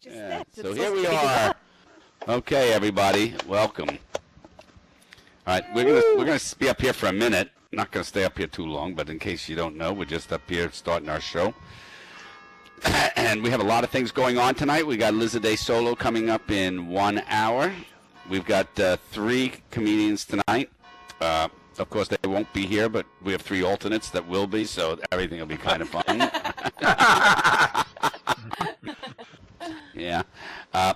Yeah. So here we are. Okay, everybody, welcome. All right, we're gonna be up here for a minute. Not gonna stay up here too long, but in case you don't know, we're just up here starting our show. And we have a lot of things going on tonight. We got Liz-a-Day Solo coming up in 1 hour. We've got 3 comedians tonight. Of course, they won't be here, but we have 3 alternates that will be, so everything will be kind of fun. Yeah. A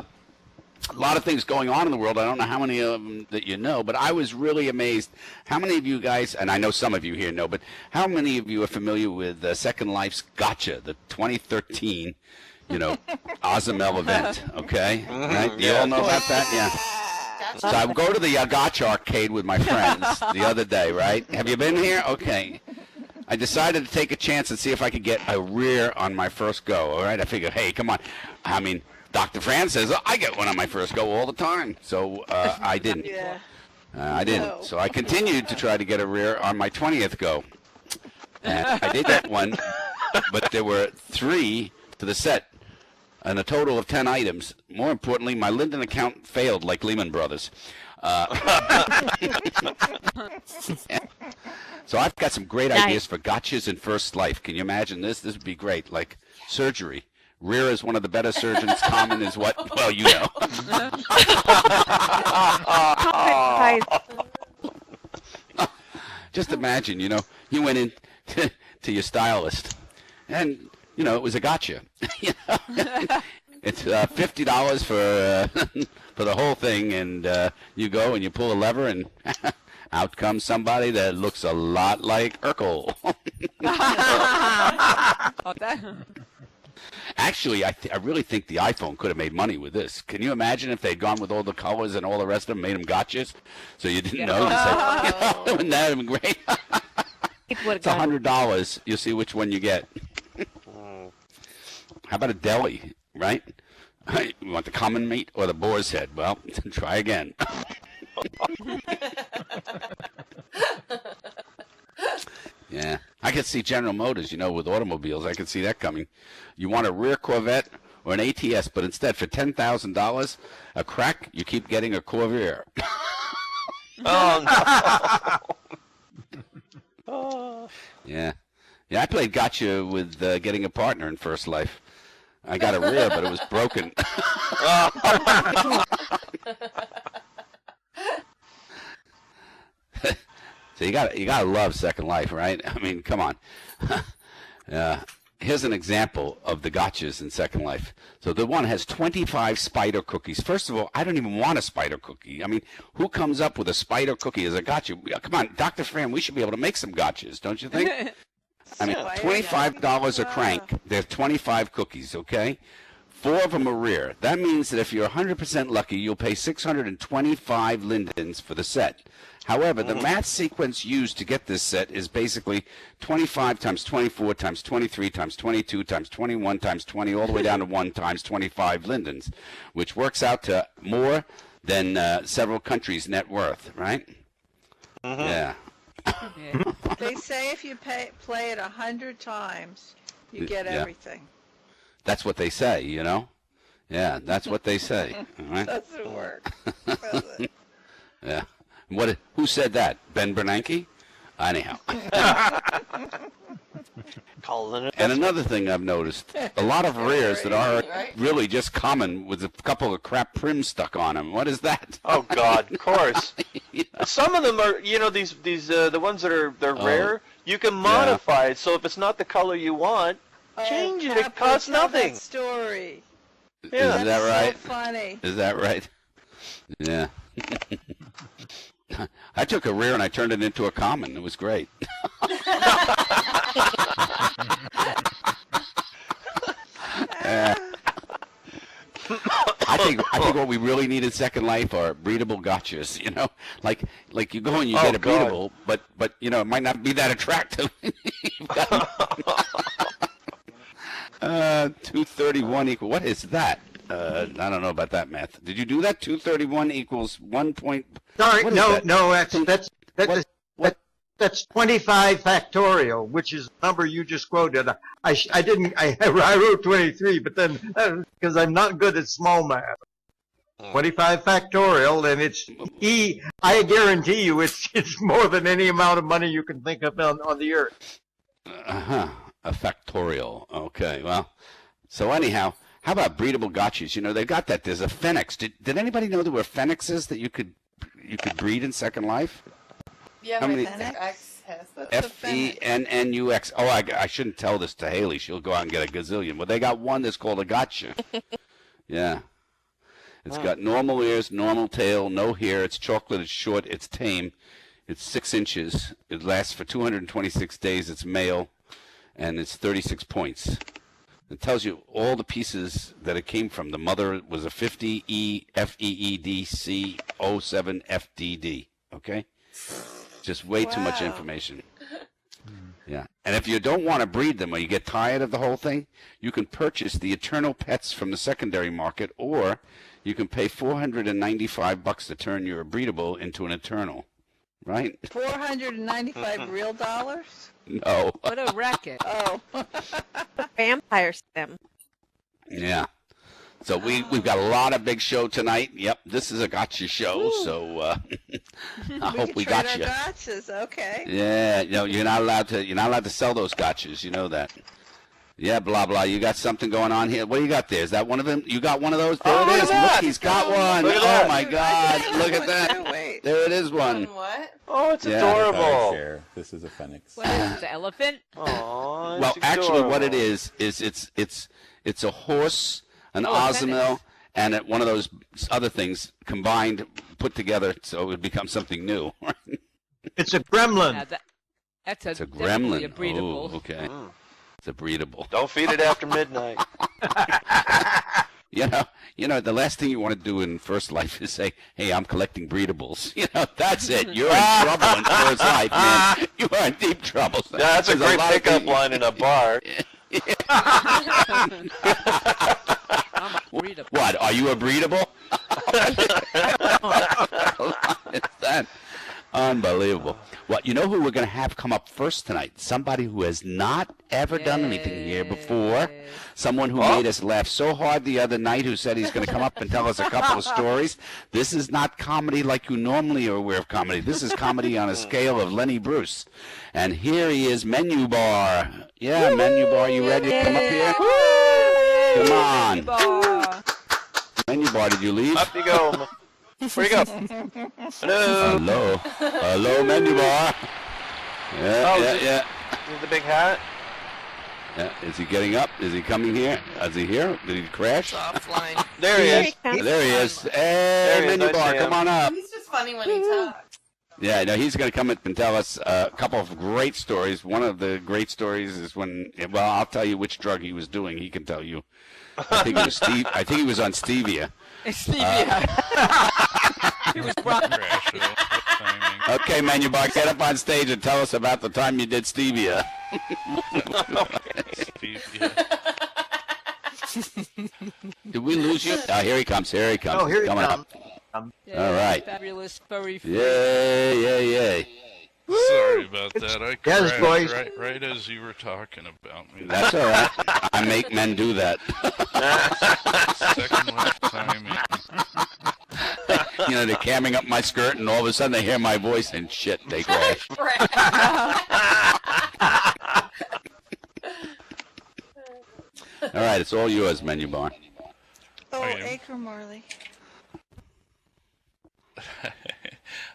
lot of things going on in the world. I don't know how many of them that you know, but I was really amazed. How many of you guys, and I know some of you here know, but how many of you are familiar with Second Life's Gotcha, the 2013, Ozamel event, okay? Right? You all know about that? Yeah. So I would go to the Gotcha arcade with my friends the other day, right? Have you been here? Okay. I decided to take a chance and see if I could get a rear on my first go, all right? I figured, hey, come on. I mean, Dr. Fran says, I get one on my first go all the time. So I didn't. Yeah. I didn't. No. So I continued to try to get a rear on my 20th go. And I did that one, but there were 3 to the set and a total of 10 items. More importantly, my Linden account failed like Lehman Brothers. So I've got some great ideas for gotchas in First Life. Can you imagine this? This would be great. Like surgery. Rear is one of the better surgeons. Common is what? Well, you know. Just imagine, you went in to your stylist, and, it was a gotcha. It's $50 for the whole thing, and you go and you pull a lever, and out comes somebody that looks a lot like Urkel. Actually, I really think the iPhone could have made money with this. Can you imagine if they'd gone with all the colors and all the rest of them, made them gotchas, so you didn't know? Wouldn't that have been great? It's $100. You'll see which one you get. How about a deli, right? You want the common meat or the boar's head? Well, try again. Yeah, I could see General Motors, with automobiles. I could see that coming. You want a rear Corvette or an ATS, but instead for $10,000, a crack, you keep getting a Corvair. Oh, no. Yeah, I played gotcha with getting a partner in First Life. I got a rear, but it was broken. So you gotta love Second Life, right? I mean, come on. Here's an example of the gotchas in Second Life. So the one has 25 spider cookies. First of all, I don't even want a spider cookie. I mean, who comes up with a spider cookie as a gotcha? Come on, Dr. Fran, we should be able to make some gotchas, don't you think? I mean, $25 a crank. There's 25 cookies, okay? 4 of them are rear. That means that if you're 100% lucky, you'll pay 625 lindens for the set. However, the math sequence used to get this set is basically 25 times 24 times 23 times 22 times 21 times 20, all the way down to 1 times 25 lindens, which works out to more than several countries' net worth, right? Yeah. They say if you play it 100 times, you get everything. That's what they say, Yeah, that's what they say. All right? Doesn't work, does it? Yeah. Who said that? Ben Bernanke? Anyhow. And another thing I've noticed, a lot of rears that are really just common with a couple of crap prims stuck on them. What is that? Oh God, of course. Some of them are, these the ones that are rare. You can modify it, so if it's not the color you want, change it. It costs nothing. That story. Yeah. Is that right? So funny. Is that right? Yeah. I took a rear and I turned it into a common. It was great. I think what we really need in Second Life are breedable gotchas. Like you go and you get a breedable, but it might not be that attractive. 231 equal. What is that? I don't know about that math. Did you do that? 231 equals 1 point. Sorry, no. That's That's 25 factorial, which is the number you just quoted. I wrote 23, but then, because I'm not good at small math. 25 factorial, and it's I guarantee you it's more than any amount of money you can think of on the earth. A factorial. Okay, well, so anyhow, how about breedable gotchas? You know, they got that. There's a Phoenix. Did anybody know there were Phoenixes that you could breed in Second Life? Yeah, How my many- X has that. Fennux. Oh, I shouldn't tell this to Haley. She'll go out and get a gazillion. Well, they got one that's called a gotcha. Yeah. It's got normal ears, normal tail, no hair. It's chocolate. It's short. It's tame. It's 6 inches. It lasts for 226 days. It's male, and it's 36 points. It tells you all the pieces that it came from. The mother was a 50E FEEDC 07 FDD. Okay? Just way too much information. Yeah. And if you don't want to breed them or you get tired of the whole thing, you can purchase the Eternal Pets from the secondary market, or you can pay $495 to turn your breedable into an Eternal. Right? 495 real dollars? No. What a racket. Oh. Vampire stem. Yeah. So we've got a lot of big show tonight. Yep, this is a gotcha show. Ooh. So I hope we can got trade you. our gotchas, okay. Yeah, you know, you're not allowed to sell those gotchas. You know that. Yeah, blah blah. You got something going on here. What do you got there? Is that one of them? You got one of those? There Oh, it look is. at that. Look, he's got one. Look at Oh that. my God! I Look at one that. too, wait. There it is. One. What? Oh, it's Yeah. adorable. Share. This is a Phoenix. What is it, elephant? Aw, Well, it's actually, what it adorable. is it's a horse, an Oh, a Ozamil, Phoenix. and one of those other things combined, put together, so it would become something new. It's a gremlin. Now that's It's a definitely gremlin. a breedable. Oh, okay. Mm. It's a breedable. Don't feed it after midnight. You know, the last thing you want to do in First Life is say, "Hey, I'm collecting breedables." You know, that's it. You're in trouble in First Life, man. You are in deep trouble. Yeah, that's a There's great lot of pickup things- line in a bar. I'm a breedable. What? Are you a breedable? Is that unbelievable? Well, you know who we're going to have come up first tonight? Somebody who has not ever done anything here before. Someone who made us laugh so hard the other night, who said he's going to come up and tell us a couple of stories. This is not comedy like you normally are aware of comedy. This is comedy on a scale of Lenny Bruce. And here he is, Menu Bar. Yeah, Menu Bar, you ready to come up here? Come on. Bar. Menu Bar, did you leave? Up you go. Where you go? Hello. Hello. Hello, Menu Bar. Yeah, Oh, yeah, is it- yeah. Is the big hat? Yeah, is he getting up? Is he coming here? Is he here? Did he crash? Offline. There he is. There he is. Hey, There he is. Menu I Bar, see come him. on up. He's just funny when he talks. Yeah, no, he's going to come up and tell us a couple of great stories. One of the great stories is when, well, I'll tell you which drug he was doing. He can tell you. I think it was Steve. I think he was on stevia. It's stevia. He was rock- Okay, Menu Bar, get up on stage and tell us about the time you did stevia. Did we lose you? Oh, here he comes. Here he comes. Oh, here he Coming comes. up. Yeah, All right. Fabulous furry friend. Yay, yay, yay. Sorry about that. I Yes, crashed boys. right as you were talking about me. That's all right. I make men do that. Second lifetime. You know, they're camming up my skirt, and all of a sudden they hear my voice, and shit, they crash. All right, it's all yours, Menu Bar. Oh, I am. Acre Morley.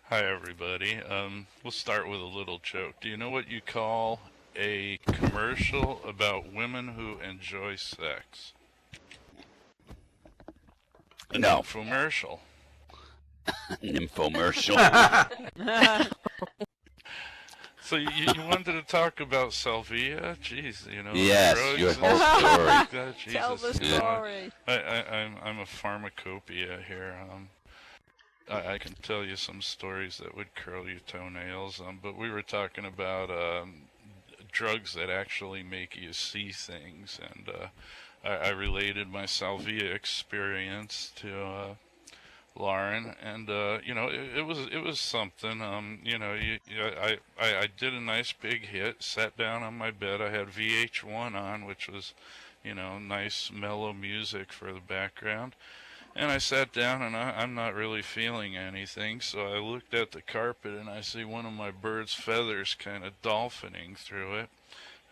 Hi, everybody. We'll start with a little joke. Do you know what you call a commercial about women who enjoy sex? An No. infomercial. An infomercial. So you wanted to talk about Salvia? Jeez, you know. Yes, drugs your and whole stuff story. like that. Tell the Jesus, you know, story. I'm a pharmacopoeia here. I can tell you some stories that would curl your toenails. But we were talking about drugs that actually make you see things, and I related my Salvia experience to Lauren, and it was something. I did a nice big hit. Sat down on my bed. I had VH1 on, which was, nice mellow music for the background. And I sat down, and I'm not really feeling anything. So I looked at the carpet, and I see one of my bird's feathers kind of dolphining through it.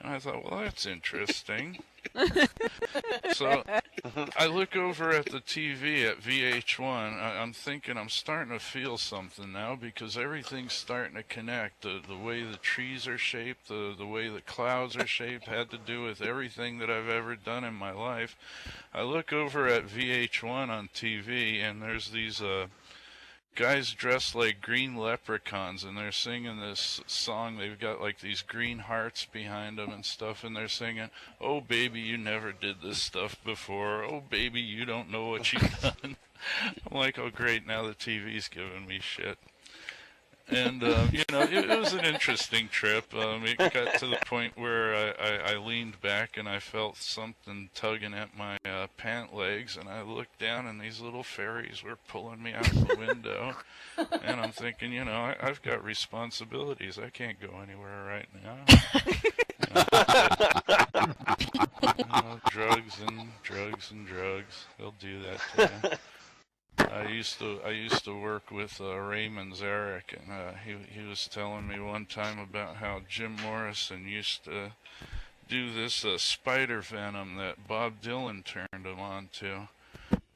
And I thought, well, that's interesting. So I look over at the TV at VH1. I'm thinking I'm starting to feel something now because everything's starting to connect. The way the trees are shaped, the way the clouds are shaped had to do with everything that I've ever done in my life. I look over at VH1 on TV, and there's these guys dressed like green leprechauns, and they're singing this song. They've got like these green hearts behind them and stuff, and they're singing, "Oh baby, you never did this stuff before. Oh baby, you don't know what you've done." I'm like, oh great, now the TV's giving me shit. And it was an interesting trip. It got to the point where I leaned back and I felt something tugging at my pant legs, and I looked down and these little fairies were pulling me out the window. And I'm thinking, I've got responsibilities. I can't go anywhere right now. Drugs and drugs and drugs. They'll do that to you. I used to work with Raymond Zarek, and he was telling me one time about how Jim Morrison used to do this spider venom that Bob Dylan turned him on to.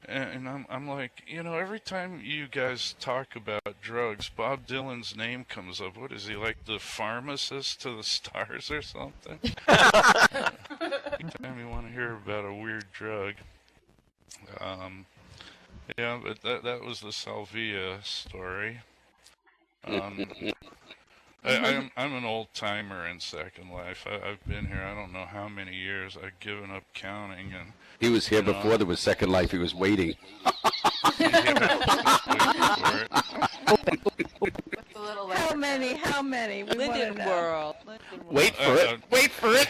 And I'm like, every time you guys talk about drugs, Bob Dylan's name comes up. What is he, like the pharmacist to the stars or something? Every time you want to hear about a weird drug. Yeah, but that was the Salvia story. I'm an old timer in Second Life. I've been here I don't know how many years. I've given up counting, and He was here before there was Second Life. He was waiting. How many? We want to Linden know. World. Wait for it. Wait for it.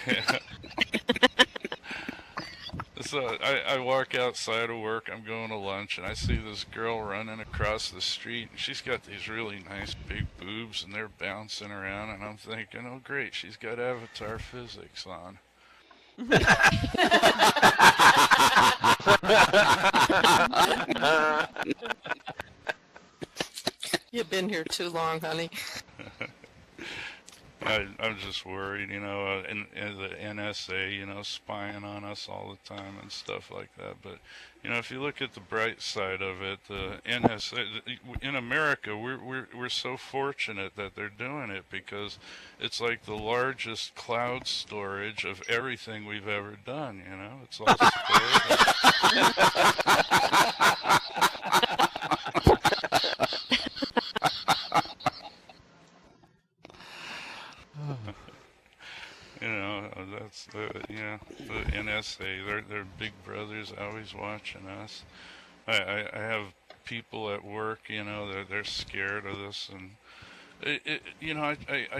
So I walk outside of work, I'm going to lunch, and I see this girl running across the street, and she's got these really nice big boobs, and they're bouncing around, and I'm thinking, oh great, she's got Avatar physics on. You've been here too long, honey. I'm just worried, and the NSA, spying on us all the time and stuff like that. But, if you look at the bright side of it, the NSA in America, we're so fortunate that they're doing it because it's like the largest cloud storage of everything we've ever done. It's all that's the NSA. They're big brothers, always watching us. I have people at work, they're scared of this, and I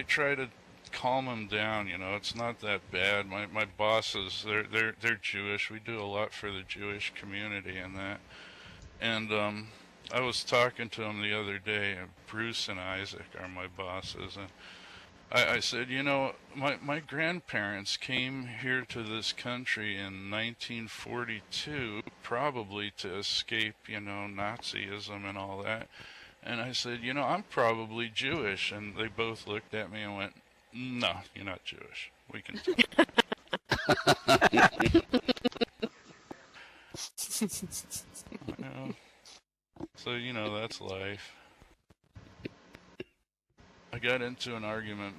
try to calm them down. It's not that bad. My bosses, they're Jewish. We do a lot for the Jewish community and that. And I was talking to them the other day. Bruce and Isaac are my bosses, and I said, my grandparents came here to this country in 1942, probably to escape, Nazism and all that. And I said, I'm probably Jewish. And they both looked at me and went, no, you're not Jewish. We can So, that's life. I got into an argument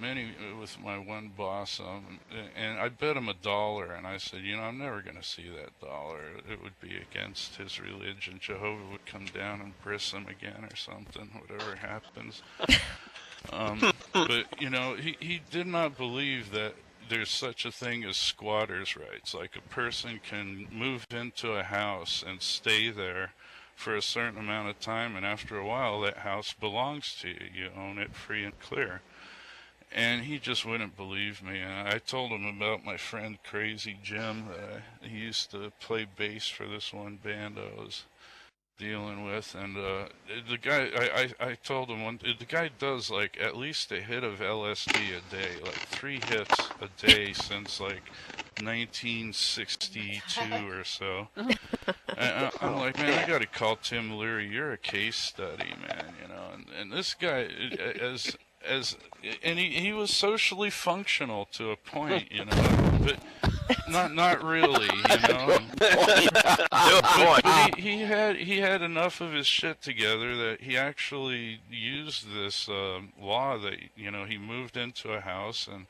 with my one boss, and I bet him $1, and I said, I'm never going to see that dollar. It would be against his religion. Jehovah would come down and briss him again or something, whatever happens. But, he did not believe that there's such a thing as squatters' rights. Like a person can move into a house and stay there for a certain amount of time, and after a while that house belongs to you. You own it free and clear. And he just wouldn't believe me. And I told him about my friend Crazy Jim. He used to play bass for this one band I was dealing with, and the guy, I told him the guy does like at least a hit of LSD a day, like 3 hits a day since like 1962 or so. And I'm like, man, I gotta call Tim Leary. You're a case study, man. You know, and this guy, and he was socially functional to a point, you know, but not really, you know. But he had enough of his shit together that he actually used this law that, you know, he moved into a house, and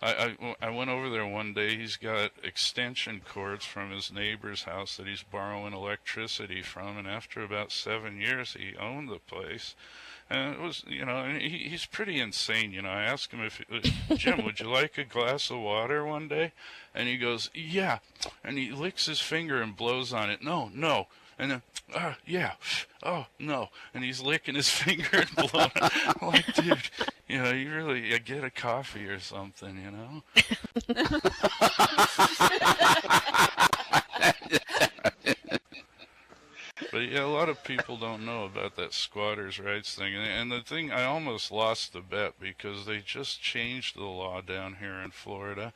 I went over there one day. He's got extension cords from his neighbor's house that he's borrowing electricity from, and after about 7 years, he owned the place. And it was, you know, and he's pretty insane, you know. I asked him Jim, would you like a glass of water one day? And he goes, yeah. And he licks his finger and blows on it. No. And then, yeah. Oh, no. And he's licking his finger and blowing. I'm like, dude, you know, you really get a coffee or something, you know? But yeah, a lot of people don't know about that squatters' rights thing. And the thing, I almost lost the bet because they just changed the law down here in Florida.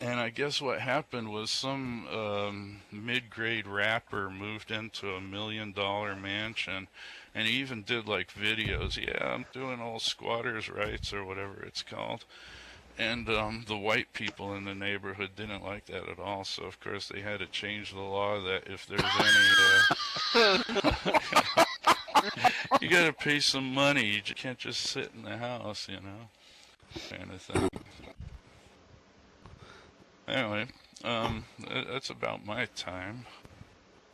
And I guess what happened was some mid-grade rapper moved into $1 million mansion, and he even did like videos. Yeah, I'm doing all squatters' rights or whatever it's called. And the white people in the neighborhood didn't like that at all, so of course they had to change the law that if there's any, you gotta pay some money. You can't just sit in the house, you know, kind of thing. Anyway, that's about my time.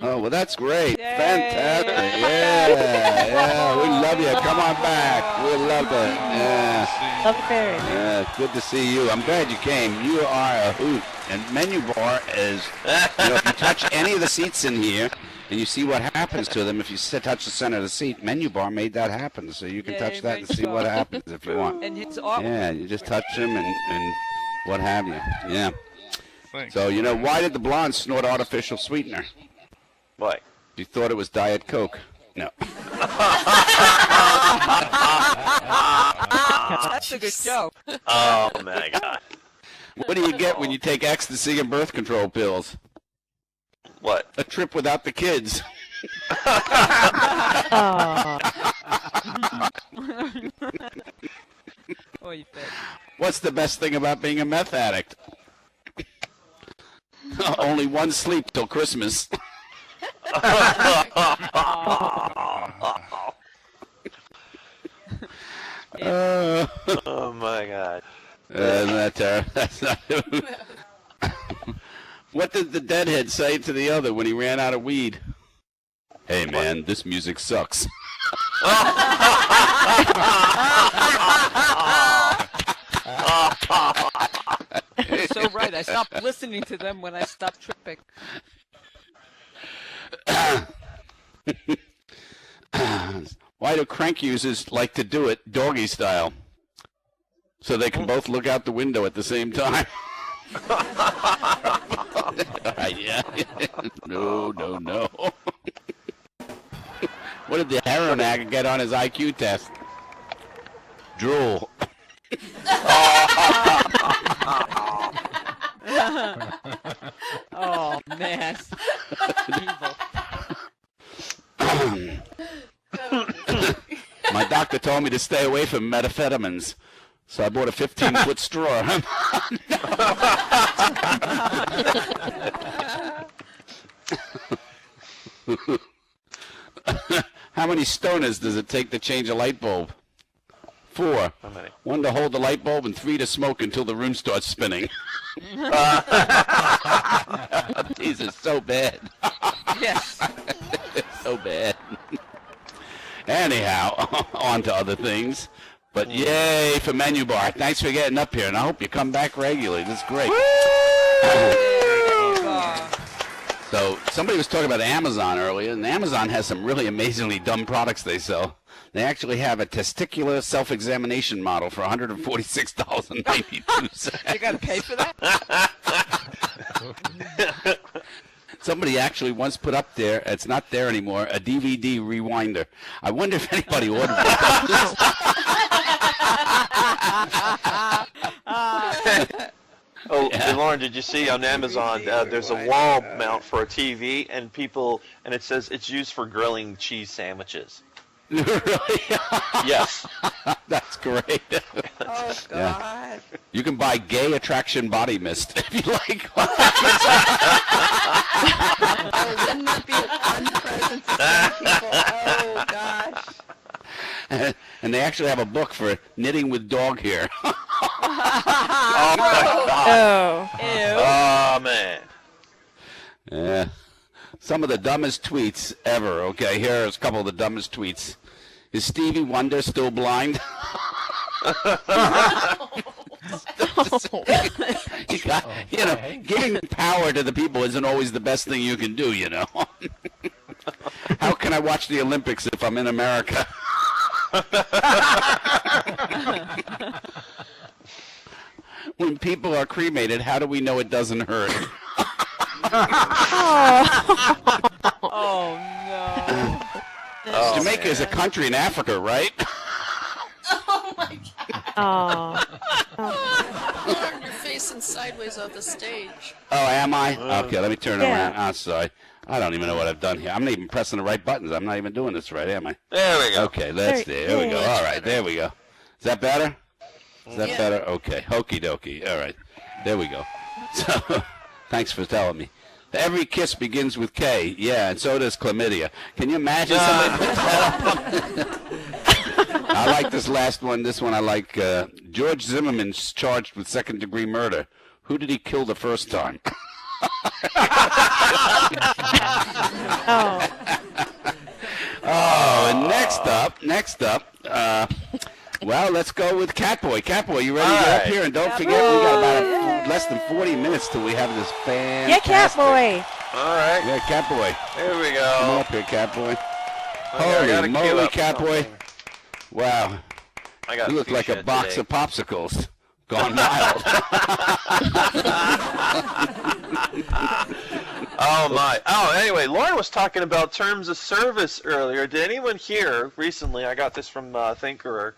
Oh, well, that's great. Yay. Fantastic. Yeah, we love you. Come on back. We love it. Yeah. Love it very. Yeah, good to see you. I'm glad you came. You are a hoot. And Menu Bar is, you know, if you touch any of the seats in here, and you see what happens to them if you touch the center of the seat, Menu Bar made that happen. So you can touch that and see what happens if you want. And it's awful. Yeah, you just touch them and what have you. Yeah. Thanks. So, you know, why did the blonde snort artificial sweetener? Why? You thought it was Diet Coke. No. That's a good joke. Oh my God. What do you get when you take ecstasy and birth control pills? What? A trip without the kids. What's the best thing about being a meth addict? Only one sleep till Christmas. Oh my God. That's not. What did the deadhead say to the other when he ran out of weed? Hey man, this music sucks. So right, I stopped listening to them when I stopped tripping. Why do crank users like to do it doggy style? So they can both look out the window at the same time. Yeah. No. What did the heroin addict get on his IQ test? Drool. Oh man, evil. My doctor told me to stay away from methamphetamines, so I bought a 15-foot straw. How many stoners does it take to change a light bulb? 4. How many? 1 to hold the light bulb and 3 to smoke until the room starts spinning. These are so bad. Yes. So bad. Anyhow, on to other things. But yay for Menu Bar. Thanks for getting up here, and I hope you come back regularly. That's great. So somebody was talking about Amazon earlier, and Amazon has some really amazingly dumb products they sell. They actually have a testicular self-examination model for $146.92. You gotta pay for that? It's Somebody actually once put up there, it's not there anymore, a DVD rewinder. I wonder if anybody ordered it. Oh, and Lauren, did you see on Amazon? There's a wall mount for a TV, and it says it's used for grilling cheese sandwiches. Really? Yes. That's great. Oh, God. You can buy gay attraction body mist if you like. Oh, wouldn't that be a fun present to send people? Oh, gosh. And they actually have a book for knitting with dog hair. Oh, my God. Oh, man. Yeah. Some of the dumbest tweets ever. Okay, here's a couple of the dumbest tweets. Is Stevie Wonder still blind? Giving power to the people isn't always the best thing you can do, you know. How can I watch the Olympics if I'm in America? When people are cremated, how do we know it doesn't hurt? Oh, no. Jamaica is a country in Africa, right? Oh my God. Lauren, you're facing sideways off the stage. Oh, am I? Okay, let me turn around. I'm sorry. I don't even know what I've done here. I'm not even pressing the right buttons. I'm not even doing this right, am I? There we go. Okay, there we go. All right, there we go. Is that better? Is that better? Okay, hokey dokey. All right, there we go. So, thanks for telling me. Every kiss begins with K. Yeah, and so does chlamydia. Can you imagine somebody put that up? I like this last one. This one I like. George Zimmerman's charged with second-degree murder. Who did he kill the first time? And next up, well, let's go with Catboy. Catboy, you ready to get up here? And don't forget, we got about less than 40 minutes till we have this fantastic... Yeah, Catboy. All right. Yeah, Catboy. There we go. Come on up here, Catboy. Holy moly, Catboy. Wow. You look like a box of popsicles gone wild. Oh, my. Oh, anyway, Lauren was talking about terms of service earlier. Did anyone hear recently, I got this from Thinkerer,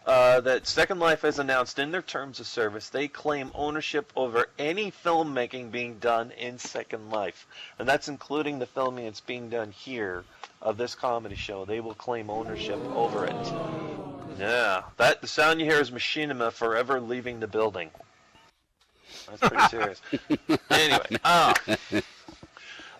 that Second Life has announced in their terms of service they claim ownership over any filmmaking being done in Second Life. And that's including the filming that's being done here of this comedy show. They will claim ownership over it. Yeah. The sound you hear is Machinima forever leaving the building. That's pretty serious.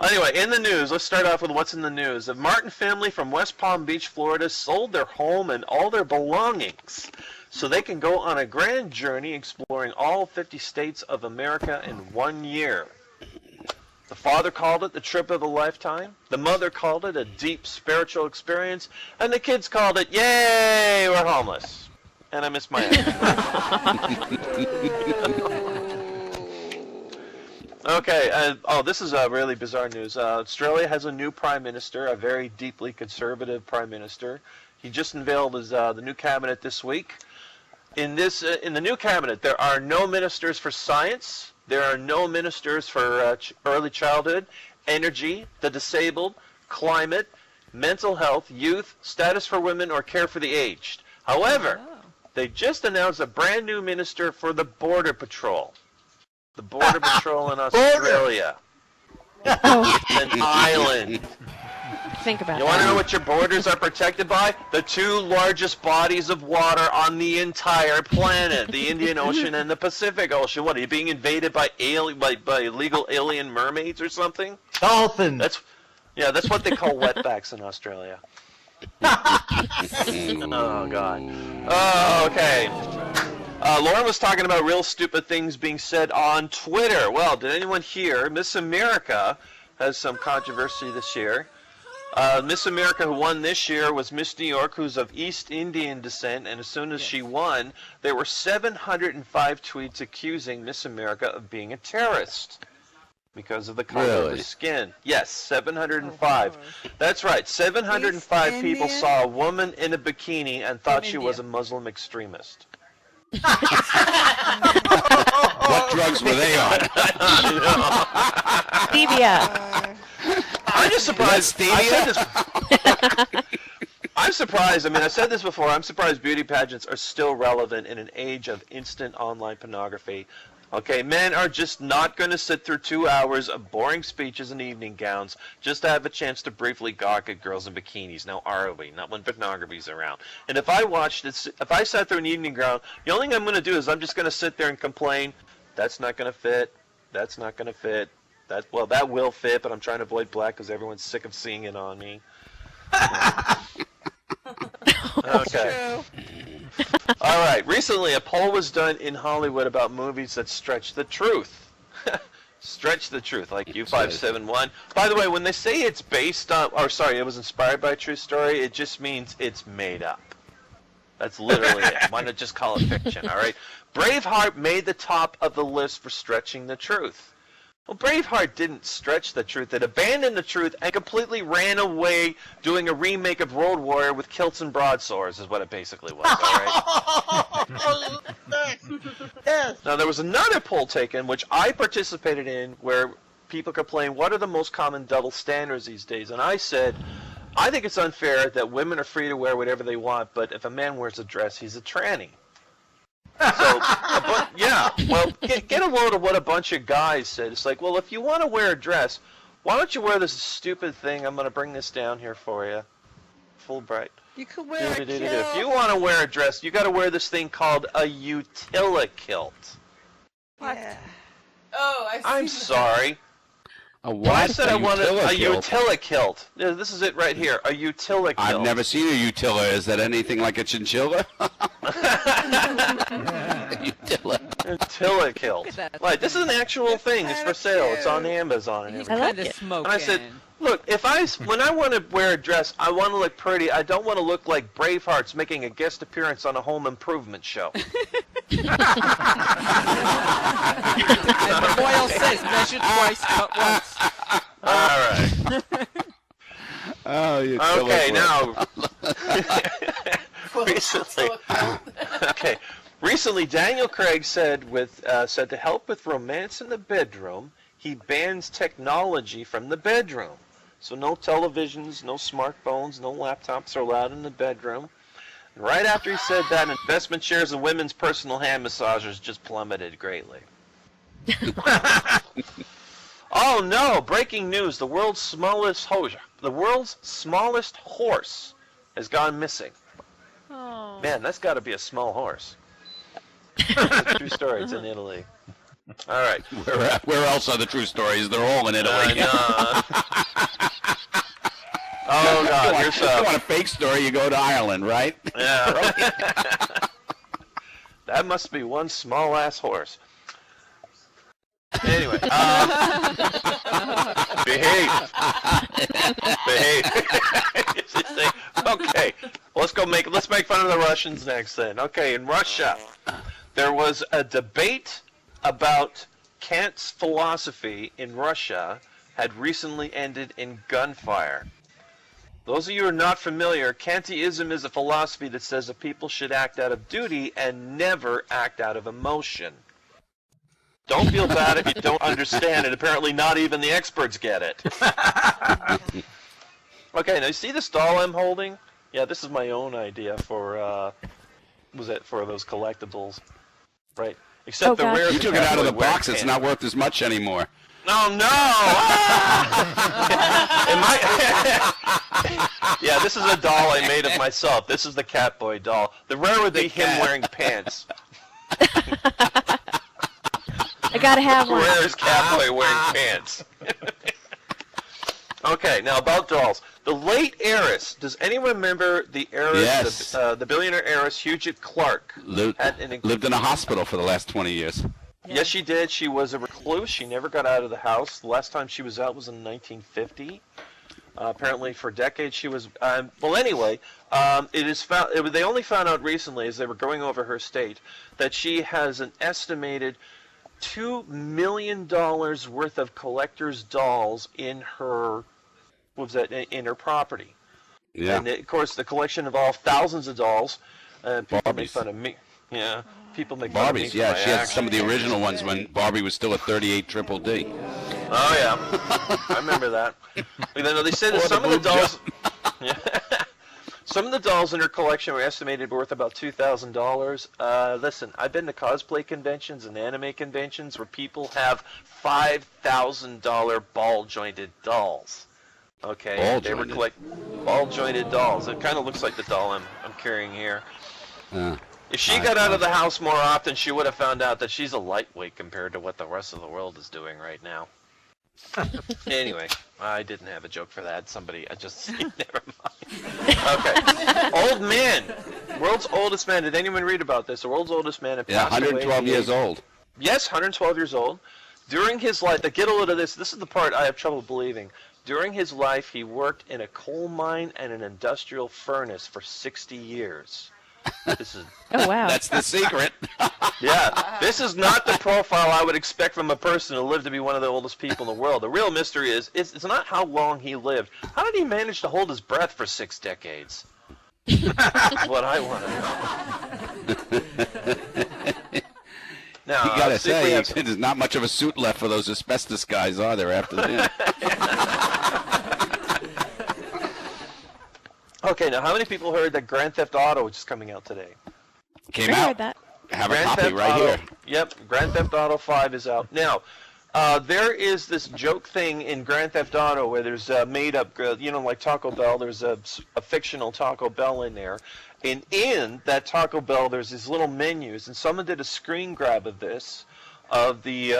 Anyway, in the news, let's start off with what's in the news. The Martin family from West Palm Beach, Florida, sold their home and all their belongings so they can go on a grand journey exploring all 50 states of America in 1 year. The father called it the trip of a lifetime. The mother called it a deep spiritual experience. And the kids called it, yay, we're homeless. And I miss my ex. Okay, this is really bizarre news. Australia has a new prime minister, a very deeply conservative prime minister. He just unveiled the new cabinet this week. In the new cabinet, there are no ministers for science. There are no ministers for early childhood, energy, the disabled, climate, mental health, youth, status for women, or care for the aged. However, they just announced a brand new minister for the Border Patrol. The Border Patrol in Australia. It's an island. Think about You want to know what your borders are protected by? The two largest bodies of water on the entire planet, the Indian Ocean and the Pacific Ocean. What, are you being invaded by illegal alien mermaids or something? Dolphins. That's what they call wetbacks in Australia. Oh, God. Oh, okay. Lauren was talking about real stupid things being said on Twitter. Well, did anyone hear Miss America has some controversy this year? Miss America who won this year was Miss New York, who's of East Indian descent, and as soon as she won, there were 705 tweets accusing Miss America of being a terrorist because of the color of her skin. Yes, 705. That's right, 705 people saw a woman in a bikini and thought she was a Muslim extremist. What drugs were they on? Stevia. I'm just surprised. Stevia? I'm surprised. I mean, I said this before. I'm surprised beauty pageants are still relevant in an age of instant online pornography. Okay, men are just not going to sit through 2 hours of boring speeches and evening gowns just to have a chance to briefly gawk at girls in bikinis. Now, are we? Not when pornography's around. And if I watched it, if I sat through an evening gown, the only thing I'm going to do is I'm just going to sit there and complain. That's not going to fit. That's not going to fit. That will fit, but I'm trying to avoid black because everyone's sick of seeing it on me. Okay. All right. Recently, a poll was done in Hollywood about movies that stretch the truth. Stretch the truth, like U571. By the way, when they say it's based on, or sorry, it was inspired by a true story, it just means it's made up. That's literally it. Why not just call it fiction, all right? Braveheart made the top of the list for stretching the truth. Well, Braveheart didn't stretch the truth. It abandoned the truth and completely ran away doing a remake of Road Warrior with kilts and broadswords is what it basically was, all right? Yes. Now, there was another poll taken, which I participated in, where people complained, what are the most common double standards these days? And I said, I think it's unfair that women are free to wear whatever they want, but if a man wears a dress, he's a tranny. So, yeah, well, get a load of what a bunch of guys said. It's like, well, if you want to wear a dress, why don't you wear this stupid thing? I'm going to bring this down here for you. Fulbright. You could wear a kilt. If you want to wear a dress, you got to wear this thing called a utilikilt. Yeah. Oh, I'm sorry. A Well, I what? said I wanted a utilikilt? utilikilt. Yeah, this is it right here, a utilikilt. I've never seen a utilla. Is that anything like a chinchilla? Utilla. Utilikilt. Right, this is an actual thing. It's for sale. It's on Amazon and He's everything. I like kind of it. smoking. And I said, look, when I want to wear a dress, I want to look pretty. I don't want to look like Braveheart's making a guest appearance on a home improvement show. and the royal says, measure twice, cut once. All right. Oh, you Okay, now. Recently. Okay. Recently, Daniel Craig said to help with romance in the bedroom, he bans technology from the bedroom. So no televisions, no smartphones, no laptops are allowed in the bedroom. And right after he said that, investment shares of women's personal hand massagers just plummeted greatly. Oh no! Breaking news: the world's smallest horse has gone missing. Oh. Man, that's got to be a small horse. It's a true story. It's in Italy. All right. Where else are the true stories? They're all in Italy. No. Oh God! Here's If you want a fake story, you go to Ireland, right? Yeah. That must be one small ass horse. Anyway, behave. Okay, let's make fun of the Russians next then. Okay, in Russia, there was a debate about Kant's philosophy in Russia had recently ended in gunfire. Those of you who are not familiar, Kantiism is a philosophy that says that people should act out of duty and never act out of emotion. Don't feel bad if you don't understand it. Apparently not even the experts get it. Okay, now you see this doll I'm holding? Yeah, this is my own idea for, for those collectibles. Right. Except Oh, the God. rare... You took it out of the box. It's It's not worth as much anymore. Oh, no! Yeah, this is a doll I made of myself. This is the Catboy doll. The rare would be him wearing pants. I gotta have one. Rare is Catboy wearing pants. Okay, now about dolls. The late heiress. Does anyone remember the heiress, Yes. the billionaire heiress, Hughet Clark? Lived in a hospital for the last 20 years. Yes, she did. She was a recluse. She never got out of the house. The last time she was out was in 1950. Apparently, for decades she was. Well, anyway, it is found. They only found out recently, as they were going over her estate, that she has an estimated $2 million worth of collector's dolls in her. What was that? In her property. Yeah. And of course, the collection involved thousands of dolls. People make Barbies. fun of me. Yeah. people make fun of me Barbie's, for yeah, my she had accent. some of the original ones when Barbie was still a 38 Triple D. Oh yeah, I remember that. They say that Or the some of the boob dolls, some of the dolls in her collection were estimated worth about $2,000. Listen, I've been to cosplay conventions and anime conventions where people have $5,000 ball-jointed dolls. Okay, they were ball-jointed dolls. It kind of looks like the doll I'm carrying here. If she got out of the house more often, she would have found out that she's a lightweight compared to what the rest of the world is doing right now. Anyway, I didn't have a joke for that. Never mind. Okay. Old man. World's oldest man. Did anyone read about this? The world's oldest man. Yeah, 112 years old. Yes, 112 years old. During his life, to get a load of this, this is the part I have trouble believing. During his life, he worked in a coal mine and an industrial furnace for 60 years. This is Oh, wow. That's the secret. Yeah, this is not the profile I would expect from a person who lived to be one of the oldest people in the world. The real mystery is, it's not how long he lived. How did he manage to hold his breath for 6 decades? That's what I want to know. Now, You gotta see if we say, have there's not much of a suit left for those asbestos guys, are there, after that? Okay, now how many people heard that Grand Theft Auto, which is coming out today? Came I out. heard that. Have a Grand copy Theft right Auto, here. Yep, Grand Theft Auto 5 is out. Now, there is this joke thing in Grand Theft Auto where there's a made-up, like Taco Bell, there's a fictional Taco Bell in there. And in that Taco Bell, there's these little menus, and someone did a screen grab of this, of the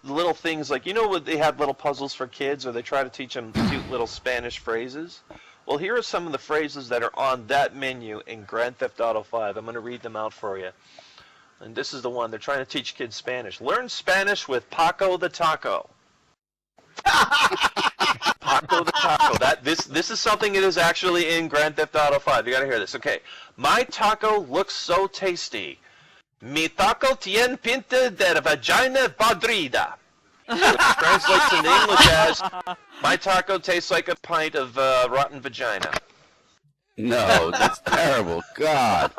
little things like, when they have little puzzles for kids, or they try to teach them cute little Spanish phrases? Well, here are some of the phrases that are on that menu in Grand Theft Auto 5. I'm going to read them out for you. And this is the one. They're trying to teach kids Spanish. Learn Spanish with Paco the Taco. Paco the Taco. This is something that is actually in Grand Theft Auto 5. You got to hear this. Okay. My taco looks so tasty. Mi taco tiene pinta de vagina podrida. Which translates into English as, my taco tastes like a pint of rotten vagina. No, that's terrible. God.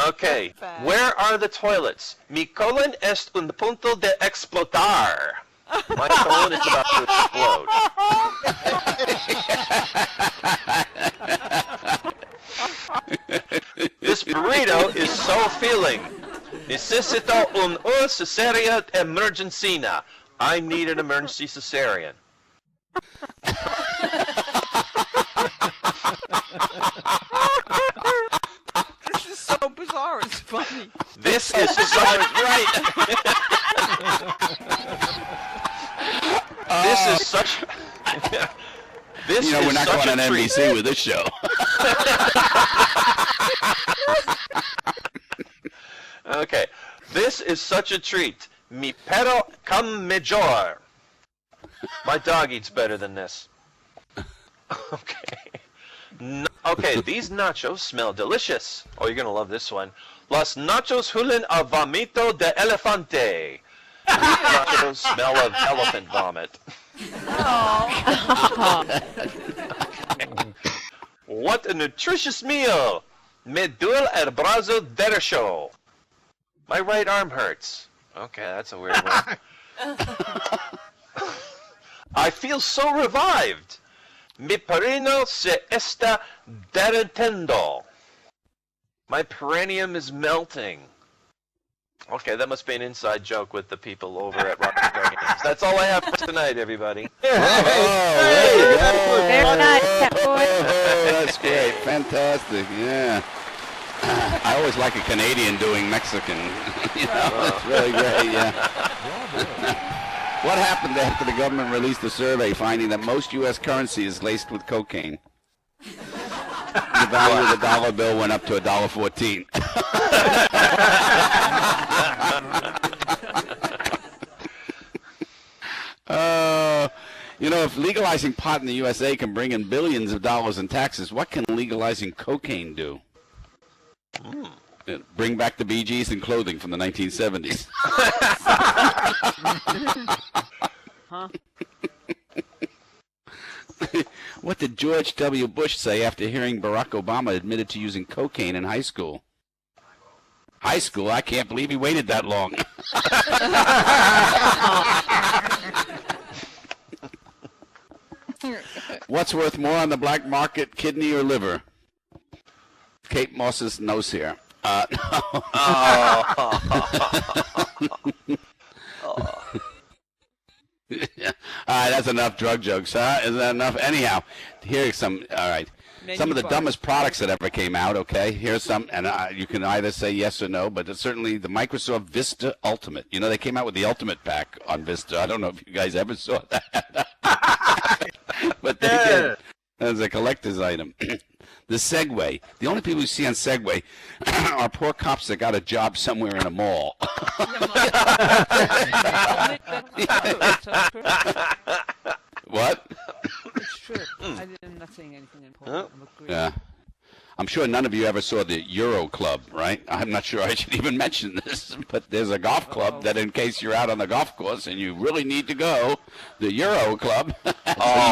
Okay, where are the toilets? Mi colon es un punto de explotar. My colon is about to explode. This burrito is so filling. Necesito un cesárea emergencina. I need an emergency cesarean. This is so bizarre. It's funny. This is so right. This is such. This is we're not such going a on treat. NBC with this show. Okay, this is such a treat. Mi perro come mejor. My dog eats better than this. Okay. Okay, these nachos smell delicious. Oh, you're gonna love this one. Los nachos huelen a vomito de elefante. These nachos smell of elephant vomit. What a nutritious meal! Me duele el brazo derecho. My right arm hurts. Okay, that's a weird one. I feel so revived. Mi perino se está derritiendo. My perineum is melting. Okay, that must be an inside joke with the people over at Rocket Dragons. That's all I have for tonight, everybody. Very nice, boy. That's great. Fantastic. Yeah. I always like a Canadian doing Mexican. It's really great, yeah. What happened after the government released a survey finding that most U.S. currency is laced with cocaine? The value of the dollar bill went up to $1.14. If legalizing pot in the USA can bring in billions of dollars in taxes, what can legalizing cocaine do? Bring back the Bee Gees and clothing from the 1970s. Huh? What did George W. Bush say after hearing Barack Obama admitted to using cocaine in high school? High school, I can't believe he waited that long. What's worth more on the black market, kidney or liver? Kate Moss's nose here. That's enough drug jokes, huh? Is that enough? Anyhow, here's some. All right. Some of the dumbest products that ever came out, okay? Here's some, and you can either say yes or no, but it's certainly the Microsoft Vista Ultimate. You know, they came out with the Ultimate Pack on Vista. I don't know if you guys ever saw that. But they did. As a collector's item. The Segway. The only people you see on Segway are poor cops that got a job somewhere in a mall. What? It's true. I'm not saying anything important. I'm agreeing. Yeah. I'm sure none of you ever saw the Euro Club, right? I'm not sure I should even mention this, but there's a golf club that in case you're out on the golf course and you really need to go, the Euro Club.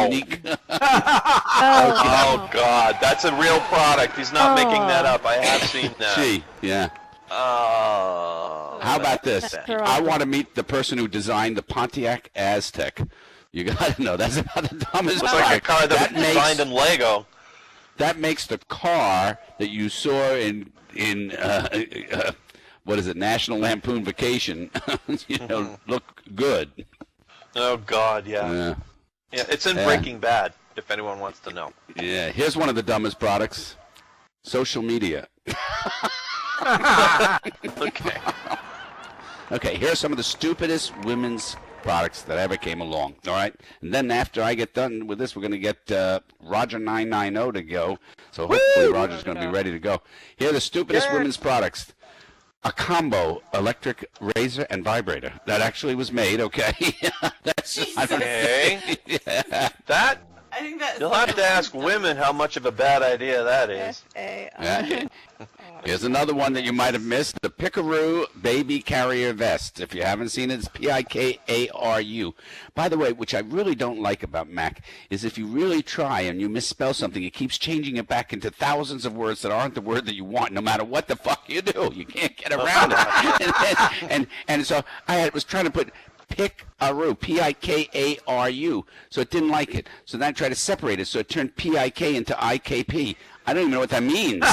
Unique. Oh, God. That's a real product. He's not making that up. I have seen that. Gee, yeah. Oh. How about this? I want to meet the person who designed the Pontiac Aztec. You got to know. That's about the dumbest Looks like a car that was designed in Lego. That makes the car that you saw in what is it, National Lampoon Vacation, look good. Oh, God, yeah. Yeah, it's in Breaking Bad, if anyone wants to know. Yeah, here's one of the dumbest products. Social media. Okay. Okay, here are some of the stupidest women's products that ever came along, all right? And then after I get done with this, we're going to get Roger 990 to go. So hopefully Roger's going to be ready to go. Here are the stupidest women's products. A combo electric razor and vibrator. That actually was made, okay? That's okay. Yeah. That, I think that you'll have to ask women how much of a bad idea that is. Yeah. Here's another one that you might have missed, the Pickaroo Baby Carrier Vest. If you haven't seen it, it's Pikaru. By the way, which I really don't like about Mac, is if you really try and you misspell something, it keeps changing it back into thousands of words that aren't the word that you want, no matter what the fuck you do. You can't get around it. And so I was trying to put Pickaroo, Pikaru, so it didn't like it. So then I tried to separate it, so it turned PIK into IKP. I don't even know what that means.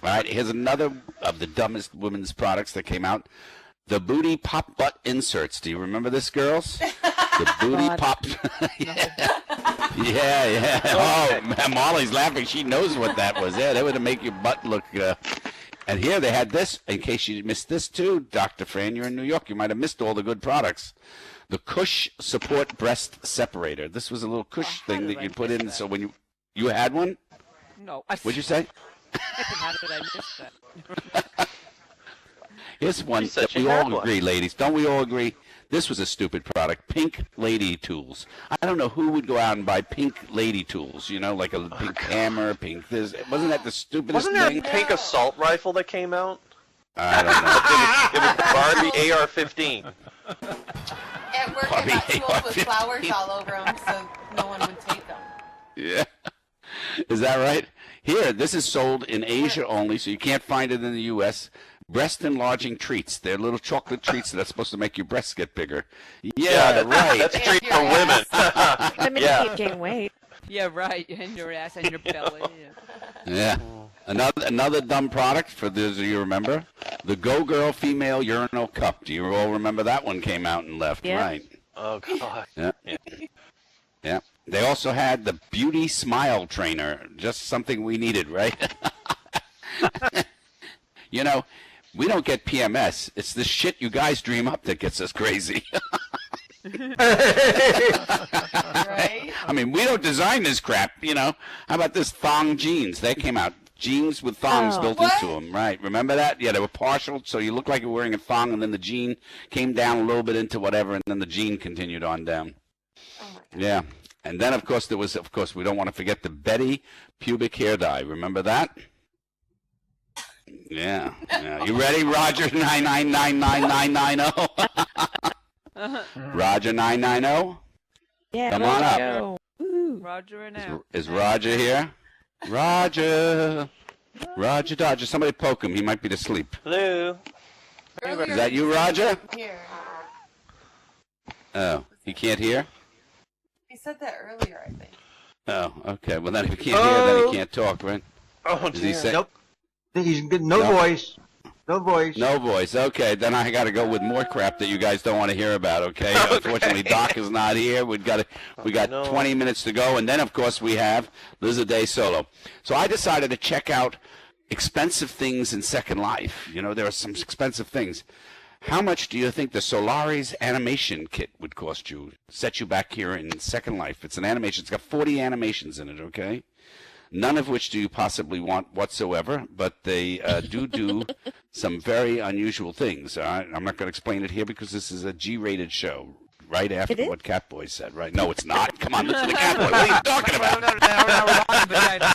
All right, here's another of the dumbest women's products that came out. The Booty Pop Butt Inserts. Do you remember this, girls? The Booty Pop. Yeah. Oh, Molly's laughing. She knows what that was. Yeah, they would make your butt look... And here they had this, in case you missed this too, Dr. Fran, you're in New York. You might have missed all the good products. The Cush Support Breast Separator. This was a little Cush thing that you put in. So when you had one? No. What'd you say? How did I miss that? Here's one that we all agree, ladies. Don't we all agree? This was a stupid product. Pink Lady Tools. I don't know who would go out and buy Pink Lady Tools. You know, like a pink hammer, pink this. Wasn't that the stupidest thing? Wasn't there a pink assault rifle that came out? I don't know. It was Barbie AR-15. At work, I got tools with flowers all over them, so no one would take them. Yeah. Is that right? Here, this is sold in Asia only, so you can't find it in the U.S. Breast enlarging treats. They're little chocolate treats that are supposed to make your breasts get bigger. Yeah, right. That's a treat for women. That makes you gain weight. Yeah, right. And your ass and your belly. Yeah. Another dumb product for those of you remember, the Go Girl Female Urinal Cup. Do you all remember that one came out and left? Yeah. Right. Oh, God. Yeah. They also had the Beauty Smile Trainer, just something we needed, right? You know, we don't get PMS. It's the shit you guys dream up that gets us crazy. Right? I mean, we don't design this crap, you know. How about this thong jeans? They came out. Jeans with thongs built into them, right? Remember that? Yeah, they were partial, so you look like you're wearing a thong, and then the jean came down a little bit into whatever, and then the jean continued on down. Oh my God. Yeah. And then, of course, we don't want to forget the Betty pubic hair dye. Remember that? Yeah. You ready, Roger 9999990? Roger 990? Yeah. Come on up. Go. Ooh. Roger and out. Is Roger here? Roger. Roger Dodger, somebody poke him. He might be asleep. Hello. Earlier Is that he you, said he Roger? couldn't hear. Oh, he can't hear? He said that earlier, I think. Oh, okay. Well, then if he can't hear, then he can't talk, right? Oh, Does he dear. say? Nope. He's good. No No. voice. No voice. No voice. Okay, then I got to go with more crap that you guys don't want to hear about. Okay. Unfortunately, Doc is not here. We got No. 20 minutes to go, and then of course we have Liz Day solo. So I decided to check out expensive things in Second Life. You know, there are some expensive things. How much do you think the Solaris animation kit would cost you? Set you back here in Second Life. It's an animation. It's got 40 animations in it. Okay. None of which do you possibly want whatsoever, but they do some very unusual things. All right? I'm not going to explain it here because this is a G-rated show. Right after It is? what Catboy said, right? No, it's not. Come on, listen to Catboy. What are you talking about? Now we're on vagina.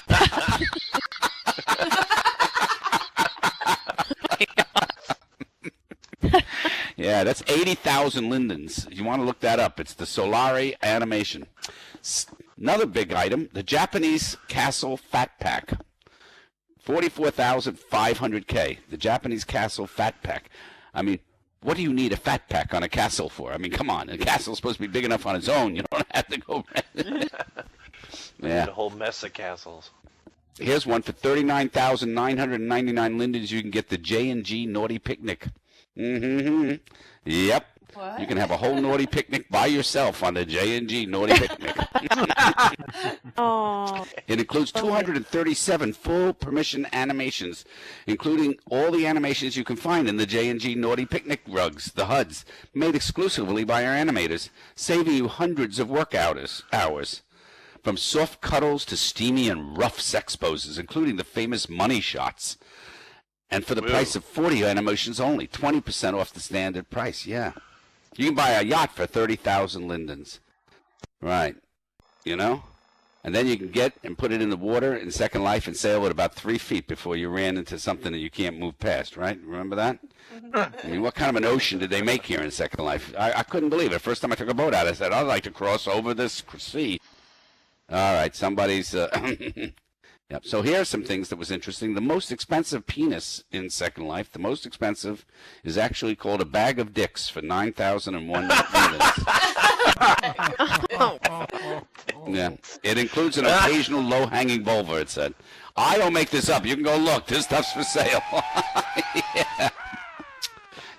Yeah, that's 80,000 lindens. You want to look that up. It's the Solari animation. Another big item, the Japanese Castle Fat Pack. 44,500K. The Japanese Castle Fat Pack. I mean, what do you need a fat pack on a castle for? I mean, come on. A castle's supposed to be big enough on its own. You don't have to go. Yeah. A whole mess of castles. Here's one for 39,999 lindens. You can get the J&G Naughty Picnic. Mm-hmm. Yep. What? You can have a whole naughty picnic by yourself on the J&G Naughty Picnic. Oh. It includes 237 full permission animations, including all the animations you can find in the J&G Naughty Picnic rugs, the HUDs, made exclusively by our animators, saving you hundreds of work hours. From soft cuddles to steamy and rough sex poses, including the famous money shots. And for the price of 40 animations only, 20% off the standard price, yeah. You can buy a yacht for 30,000 lindens. Right. You know? And then you can get and put it in the water in Second Life and sail at about 3 feet before you ran into something that you can't move past, right? Remember that? I mean, what kind of an ocean did they make here in Second Life? I couldn't believe it. First time I took a boat out, I said, I'd like to cross over this sea. All right, somebody's... Yep. So here are some things that was interesting. The most expensive penis in Second Life, the most expensive, is actually called a bag of dicks for 9,001 lindens. Yeah. It includes an occasional low-hanging vulva, it said. I don't make this up. You can go look. This stuff's for sale. Yeah.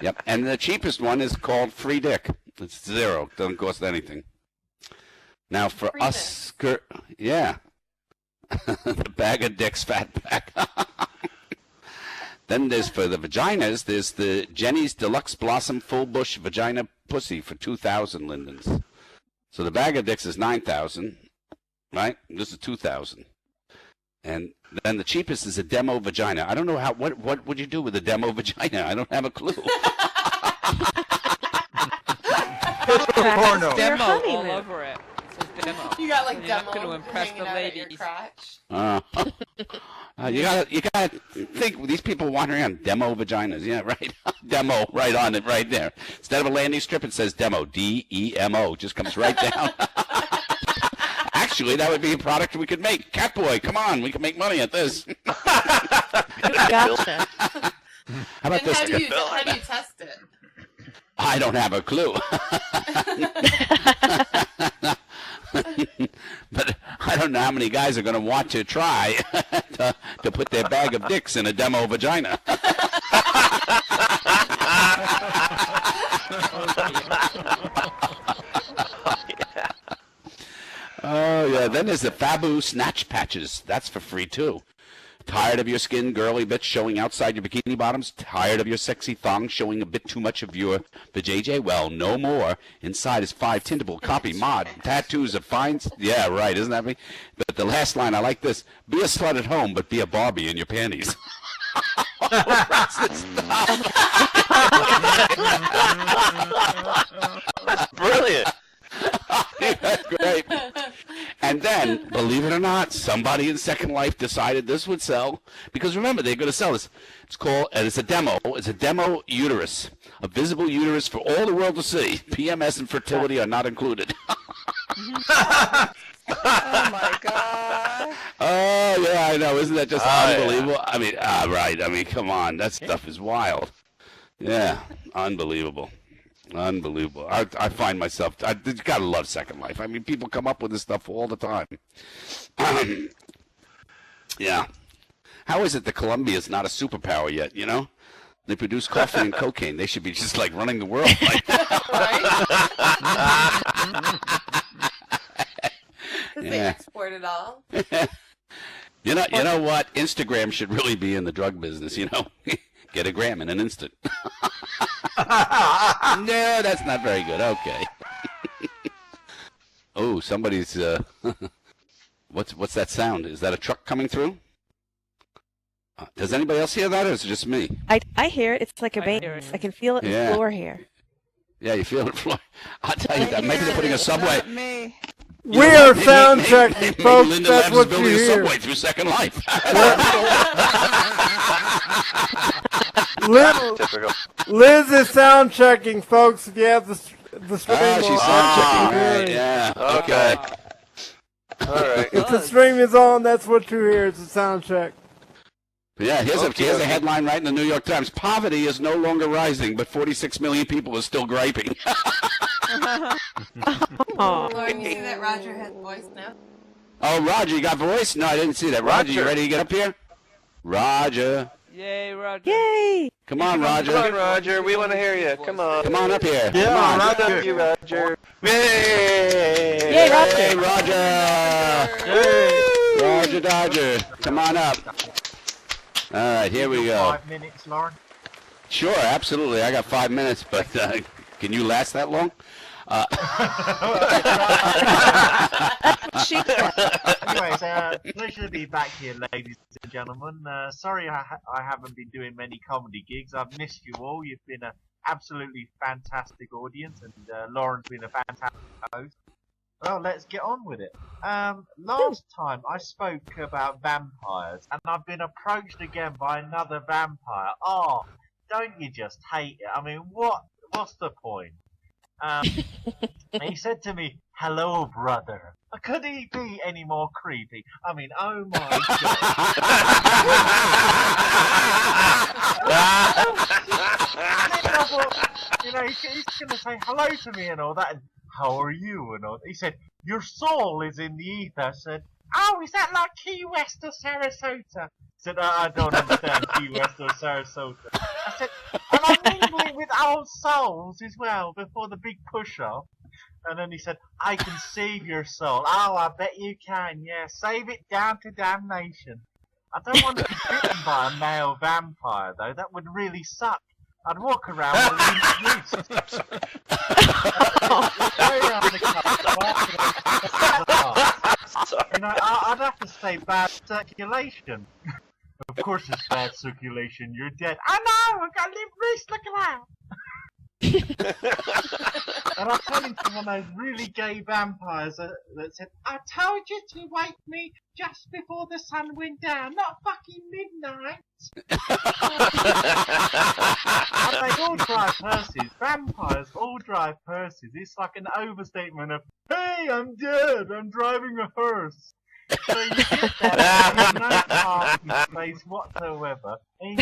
Yep. And the cheapest one is called Free Dick. It's $0. Doesn't cost anything. Now for us, yeah. The bag of dicks fat pack. Then there's for the vaginas, there's the Jenny's Deluxe Blossom Full Bush Vagina Pussy for 2,000 lindens. So the bag of dicks is 9,000, right? This is 2,000. And then the cheapest is a demo vagina. I don't know what would you do with a demo vagina? I don't have a clue. Porno. Demo all honeymoon. over it. It says demo. You got like You're demo not going to impress hanging the out at your ladies. crotch. You gotta think these people wandering on demo vaginas. Yeah, right. Demo right on it, right there. Instead of a landing strip, it says demo. D-E-M-O. Just comes right down. Actually, that would be a product we could make. Catboy, come on, we can make money at this. Gotcha. How about And this? how do you test it? I don't have a clue. But I don't know how many guys are going to want to try to put their bag of dicks in a demo vagina. Oh, yeah. Then there's the Fabu Snatch Patches. That's for free, too. Tired of your skin, girly bits showing outside your bikini bottoms? Tired of your sexy thong showing a bit too much of your vajayjay? Well, no more. Inside is 5 tintable copy mod tattoos of fine... Yeah, right, isn't that me? But the last line, I like this. Be a slut at home, but be a Barbie in your panties. That's brilliant. That's great. And then, believe it or not, somebody in Second Life decided this would sell. Because remember, they're going to sell this. It's called, and it's a demo. It's a demo uterus. A visible uterus for all the world to see. PMS and fertility are not included. Oh my God. Oh, yeah, I know. know, isn't that just unbelievable? Yeah. I mean, right. I mean, come on. That stuff is wild. Yeah, unbelievable. Unbelievable. I find myself, I gotta love Second Life. I mean, people come up with this stuff all the time. Yeah. How is it that Colombia is not a superpower yet, you know? They produce coffee and cocaine. They should be just like running the world like They export it all. You know what? Instagram should really be in the drug business, you know? Get a gram in an instant. No, that's not very good. Okay. Oh, somebody's what's that sound? Is that a truck coming through? Does anybody else hear that, or is it just me? I hear it. It's like a bass. I can feel it in the floor here. Yeah, you feel it floor. I'll tell you that. Maybe they're putting a subway. Me. We are sound checking, folks. Linda That's Labs what is building you a hear. subway through Second Life. Liz is sound checking, folks. If you have the stream Oh, she's sound checking. Right. Yeah. Okay. All right. If the stream is on, that's what you hear. It's a sound check. Yeah, here's a headline right in the New York Times. Poverty is no longer rising, but 46 million people are still griping. Lauren, you see that Roger has voice now? Oh, Roger, you got voice? No, I didn't see that. Roger, you ready to get up here? Roger. Yay, Roger. Yay! Come on, Roger. Come on, Roger. We want to hear you. Come on. Come on up here. Yeah, Come on. Roger. You, Roger. Yay! Yay, Roger. Hey, Roger. Hey. Roger Dodger. Come on up. All right, here we go. 5 minutes, Lauren. Sure, absolutely. I got 5 minutes, but can you last that long? Anyways, pleasure to be back here, ladies and gentlemen. Sorry I haven't been doing many comedy gigs. I've missed you all. You've been an absolutely fantastic audience, and Lauren's been a fantastic host. Well, let's get on with it. Last time I spoke about vampires, and I've been approached again by another vampire. Oh, don't you just hate it? I mean, what's the point? He said to me, "Hello, brother." Could he be any more creepy? I mean, oh my god. You know, he's going to say hello to me and all that. And, how are you? And all. He said, "Your soul is in the ether." I said, "Oh, is that like Key West or Sarasota?" I said, "I don't understand Key West or Sarasota." I said, "And I'm mingling with old souls as well before the big push-off." And then he said, "I can save your soul." Oh, I bet you can, yeah. Save it down to damnation. I don't want to be bitten by a male vampire, though. That would really suck. I'd walk around with a loose. You know, I'd have to say bad circulation. Of course it's bad circulation. You're dead. I know! I've got to live loose. Look at that! And I turned into one of those really gay vampires that said, "I told you to wake me just before the sun went down, not fucking midnight." And they all drive hearses. Vampires all drive hearses. It's like an overstatement of, "Hey, I'm dead. I'm driving a hearse." So you get there, no parking space whatsoever, and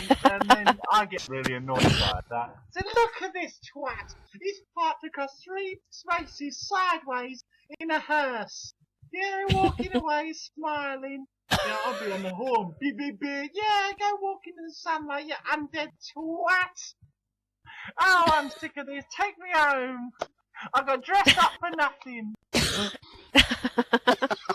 then I get really annoyed by that. So look at this twat! He's parked across 3 spaces sideways in a hearse. Yeah, walking away, smiling. Yeah, I'll be on the horn. Beep, beep, beep. Yeah, go walk into the sunlight, you undead twat! Oh, I'm sick of this. Take me home. I got dressed up for nothing.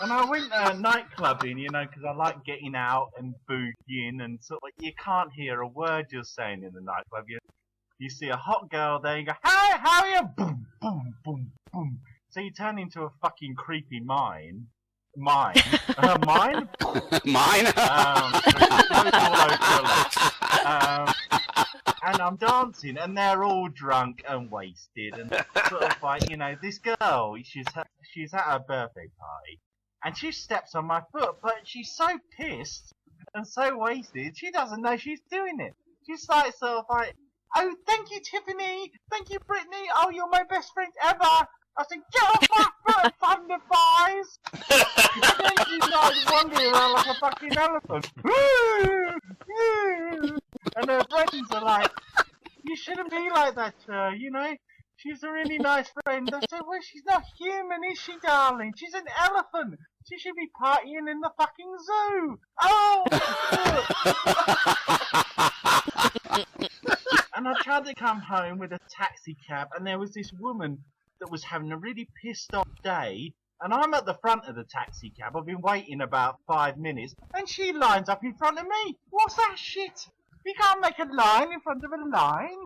And I went nightclubbing, you know, because I like getting out and boogieing, and sort of like you can't hear a word you're saying in the nightclub. You see a hot girl there, you go, "Hi, how are you?" Boom, boom, boom, boom. So you turn into a fucking creepy mine. Mine? Mine? Mine? And I'm dancing, and they're all drunk and wasted, and sort of like, you know, this girl, she's at her birthday party, and she steps on my foot, but she's so pissed and so wasted, she doesn't know she's doing it. She's like, sort of like, "Oh, thank you, Tiffany, thank you, Brittany, oh, you're my best friend ever." I said, "Get off my foot, Thunder Thighs!" And then she started wandering walking around like a fucking elephant. And her friends are like, you shouldn't be like that, you know. She's a really nice friend. I said, well, she's not human, is she, darling? She's an elephant. She should be partying in the fucking zoo. Oh! And I tried to come home with a taxi cab, and there was this woman that was having a really pissed off day. And I'm at the front of the taxi cab. I've been waiting about 5 minutes, and she lines up in front of me. What's that shit? You can't make a line in front of a line.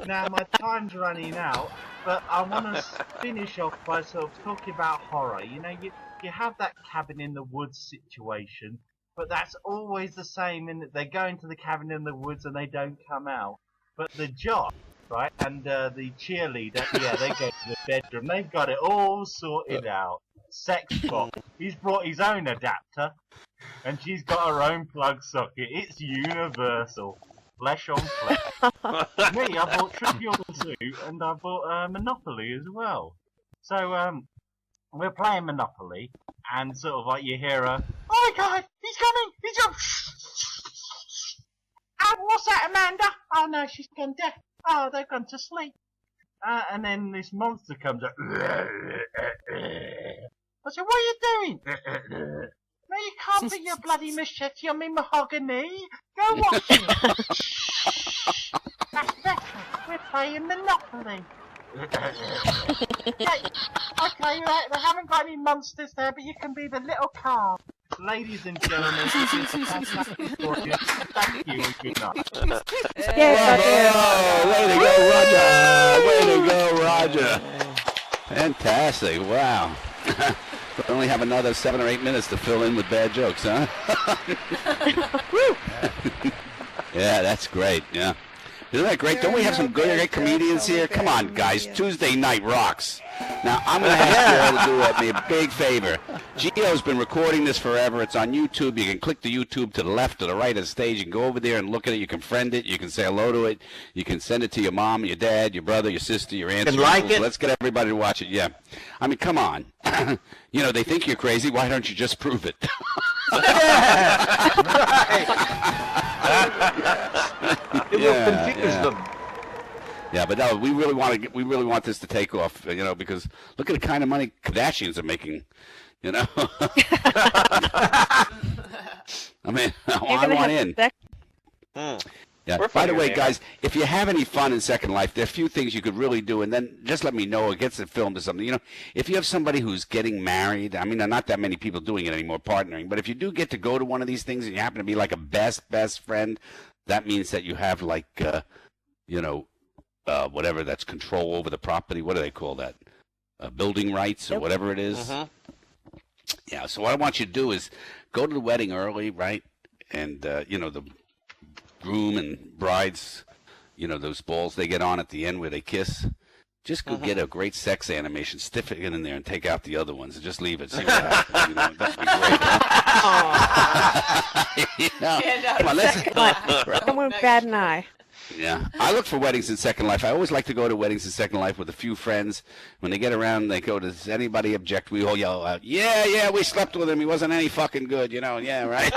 Now my time's running out, but I want to finish off by sort of talking about horror. You know, you have that cabin in the woods situation, but that's always the same in that they go into the cabin in the woods and they don't come out. But the jock, right, and the cheerleader, yeah, they go to the bedroom. They've got it all sorted out. Sex box. He's brought his own adapter, and she's got her own plug socket. It's universal. Flesh on flesh. Me, I bought Trivial Pursuit and I bought Monopoly as well. So we're playing Monopoly, and sort of like you hear oh my God, he's coming! He's coming! What's that, Amanda? Oh no, she's gone deaf. Oh, they've gone to sleep. And then this monster comes up. I said, what are you doing? No, you can't put your bloody machete on me mahogany. Go watch it. That's better. We're playing Monopoly. Yeah, okay, they haven't got any monsters there, but you can be the little car. Ladies and gentlemen, this is a fantastic story. Thank you and good night. Way to go, Roger. Fantastic. Wow. We only have another 7 or 8 minutes to fill in with bad jokes, huh? Yeah, that's great. Yeah. Isn't that great? Don't we have some great comedians here? Come on, guys. Tuesday night rocks. Now, I'm going to ask you all to do me a big favor. Gio's been recording this forever. It's on YouTube. You can click the YouTube to the left or the right of the stage. You can go over there and look at it. You can friend it. You can say hello to it. You can send it to your mom, your dad, your brother, your sister, your aunt. And like it. Let's get everybody to watch it. Yeah. I mean, come on. You know, they think you're crazy. Why don't you just prove it? It will confuse them. Yeah, but no, we really want this to take off, you know, because look at the kind of money Kardashians are making, you know. I mean, I want in. Yeah. By the way, guys, if you have any fun in Second Life, there are a few things you could really do, and then just let me know or get it filmed or something. You know, if you have somebody who's getting married, I mean, there are not that many people doing it anymore, partnering, but if you do get to go to one of these things and you happen to be like a best friend, that means that you have like, you know, whatever that's control over the property. What do they call that? Building rights or whatever it is. Yeah, so what I want you to do is go to the wedding early, right? And, you know, the groom and brides, you know, those balls they get on at the end where they kiss. Just go get a great sex animation, stick it in there, and take out the other ones, and just leave it. See what happens. You know, that'd be great. You know, come on, let's. Someone bat an eye. Yeah, I look for weddings in Second Life. I always like to go to weddings in Second Life with a few friends. When they get around, they go, does anybody object? We all yell out, yeah, we slept with him. He wasn't any fucking good, you know. Yeah, right.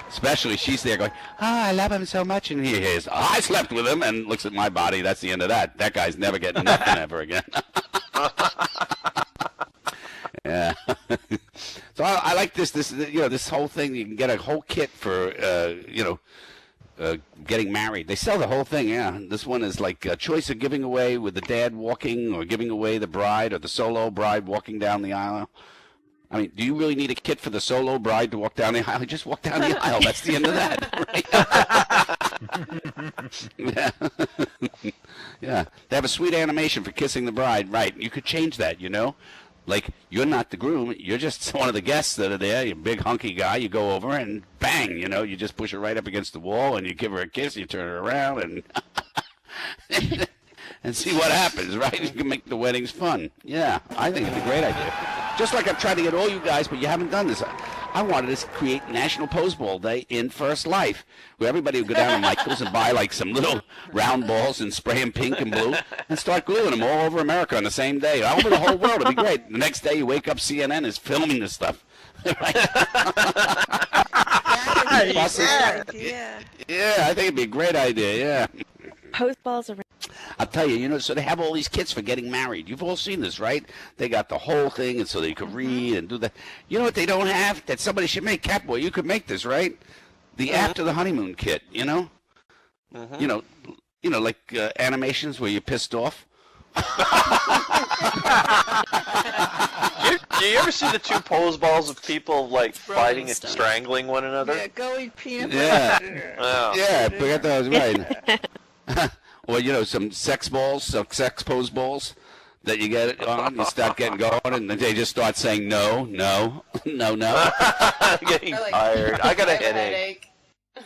Especially she's there going, I love him so much, and he hears, I slept with him, and looks at my body. That's the end of that. That guy's never getting nothing ever again. Yeah. So I like this, you know, this whole thing. You can get a whole kit for, you know, getting married. They sell the whole thing, yeah. This one is like a choice of giving away with the dad walking or giving away the bride or the solo bride walking down the aisle. I mean, do you really need a kit for the solo bride to walk down the aisle? Just walk down the aisle. That's the end of that. Right? Yeah. Yeah. They have a sweet animation for kissing the bride. Right. You could change that, you know. Like, you're not the groom. You're just one of the guests that are there. You're a big, hunky guy. You go over and bang, you know. You just push her right up against the wall, and you give her a kiss. You turn her around and and see what happens, right? You can make the weddings fun. Yeah, I think it's a great idea. Just like I've tried to get all you guys, but you haven't done this. I wanted to create National Pose Ball Day in First Life, where everybody would go down to Michael's and buy like some little round balls and spray them pink and blue and start gluing them all over America on the same day. All over the whole world. It'd be great. The next day you wake up, CNN is filming this stuff. Yeah, I think it'd be a great idea, yeah. Pose balls around. I'll tell you, so they have all these kits for getting married. You've all seen this, right? They got the whole thing, and so they could read and do that. You know what they don't have? That somebody should make, Catboy. You could make this, right? The after the honeymoon kit. You know, like animations where you're pissed off. Do you ever see the two pose balls of people like fighting and strangling one another? Yeah, going peanut butter. Oh. Yeah, forget those, right. Or, some sex balls, some sex pose balls that you get on, you start getting going, and then they just start saying no, no, no, no. Getting tired. I got a headache.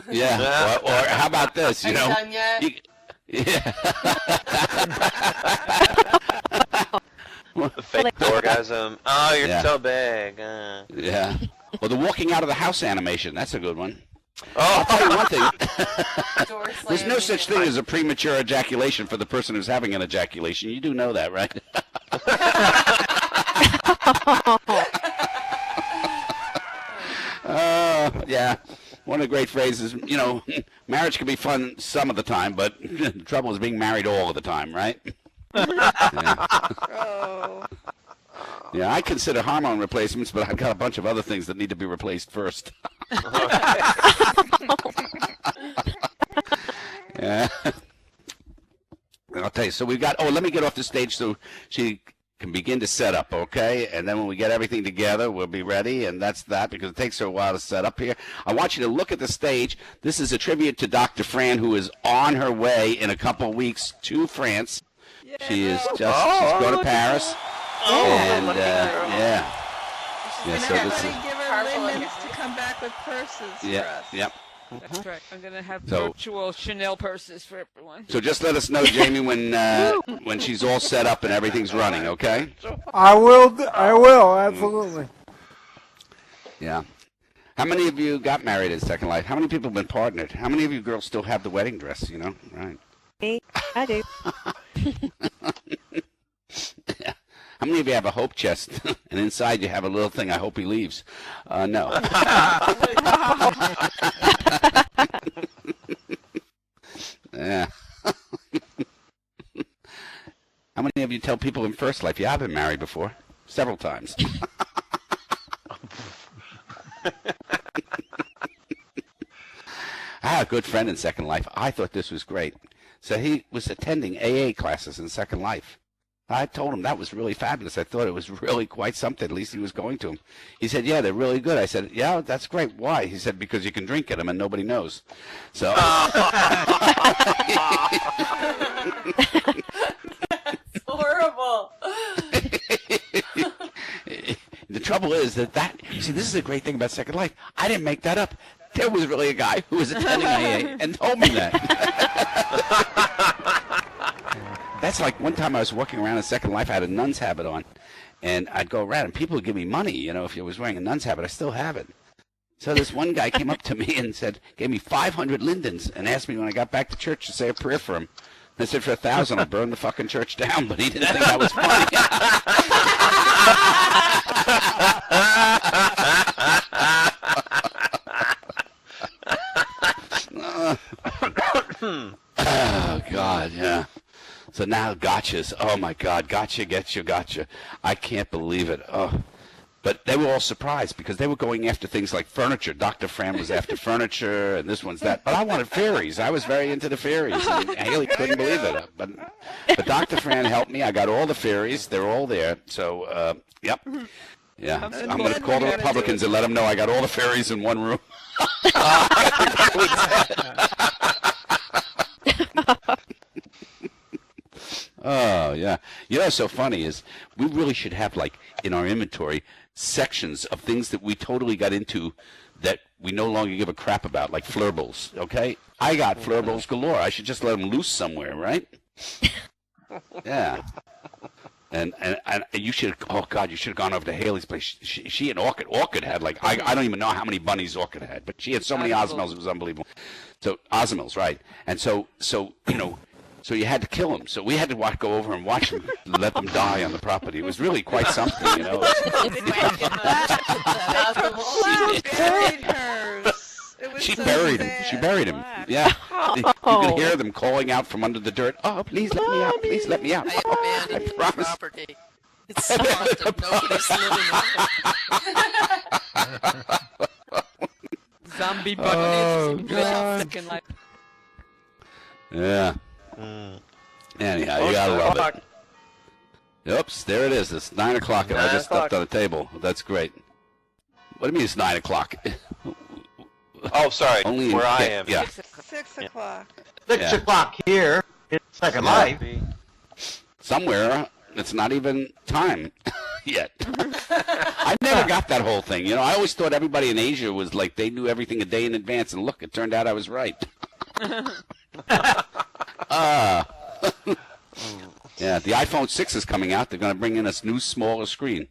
Yeah. Or how about this, Are you done yet? Yeah. The fake orgasm. Oh, you're so big. Yeah. Well, the walking out of the house animation, that's a good one. Oh. I'll tell you one thing. There's no such thing as a premature ejaculation for the person who's having an ejaculation. You do know that, right? Yeah. One of the great phrases, marriage can be fun some of the time, but the trouble is being married all of the time, right? Yeah, I consider hormone replacements, but I've got a bunch of other things that need to be replaced first. Yeah. I'll tell you, so we've got, let me get off the stage so she can begin to set up, okay? And then when we get everything together, we'll be ready, and that's that, because it takes her a while to set up here. I want you to look at the stage. This is a tribute to Dr. Fran, who is on her way in a couple weeks to France. Yeah. She is she's going to Paris. And, yeah. Yeah, so this is... give her lemons to come back with purses for us. Yep. That's correct. I'm going to have virtual Chanel purses for everyone. So just let us know, Jamie, when she's all set up and everything's running, okay? I will, absolutely. Yeah. How many of you got married in Second Life? How many people have been partnered? How many of you girls still have the wedding dress, Right. Me, I do. Yeah. How many of you have a hope chest, and inside you have a little thing, I hope he leaves? No. Yeah. How many of you tell people in First Life, yeah, I've been married before? Several times. I had a good friend in Second Life. I thought this was great. So he was attending AA classes in Second Life. I told him that was really fabulous. I thought it was really quite something. At least he was going to them. He said, yeah, they're really good. I said, yeah, that's great. Why? He said, because you can drink at them and nobody knows. So. It's horrible. The trouble is that you see, this is a great thing about Second Life. I didn't make that up. There was really a guy who was attending AA and told me that. That's like one time I was walking around in Second Life. I had a nun's habit on, and I'd go around, and people would give me money, if I was wearing a nun's habit. I still have it. So this one guy came up to me and gave me 500 lindens and asked me when I got back to church to say a prayer for him. I said, for 1,000, I'll burn the fucking church down, but he didn't think that was funny. Oh, God, yeah. So now gotchas. Oh, my God. Gotcha, get you, gotcha. I can't believe it. Oh. But they were all surprised because they were going after things like furniture. Dr. Fran was after furniture, and this one's that. But I wanted fairies. I was very into the fairies. And Haley couldn't believe it. But Dr. Fran helped me. I got all the fairies. They're all there. So, yep. Yeah. I'm going to call the Republicans and let them know I got all the fairies in one room. Oh, yeah. What's so funny is we really should have, like, in our inventory, sections of things that we totally got into that we no longer give a crap about, like flurbles, okay? I got flurbles galore. I should just let them loose somewhere, right? Yeah. And you should, oh God, you should have gone over to Haley's place. She and Orchid had like, I don't even know how many bunnies Orchid had, but she had so many Ozmils, it was unbelievable. So, Ozmils, right. And so so you had to kill them. So we had to go over and watch them, let them die on the property. It was really quite something, She buried hers. It was She so buried sad. him. She buried him. Yeah. You could hear them calling out from under the dirt. Oh, please let me out. Please let me out. I abandoned the promise. property. It's haunted. Nobody's living there. Zombie bunnies. God. Second life. Yeah. Anyhow, you gotta love it. Oops, there it is. It's 9 o'clock, and I just stepped on the table. That's great. What do you mean it's 9 o'clock? Oh, sorry. Only where I am. Yeah. 6 o'clock. 6 o'clock here. It's Second Life. Somewhere, it's not even time yet. I never got that whole thing. I always thought everybody in Asia was like they knew everything a day in advance, and look, it turned out I was right. Yeah, the iPhone 6 is coming out. They're going to bring in a new, smaller screen.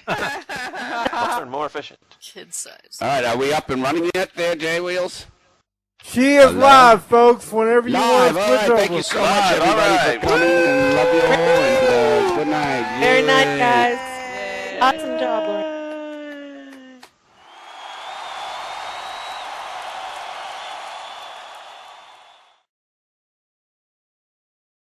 Smaller and more efficient. Kid size. All right, are we up and running yet there, J Wheels? She is live, folks. Whenever you Live, want to all switch right. over. Thank you so much, everybody, for coming. And love you all. And good night. Very Yay. nice, guys. Awesome job, Lauren.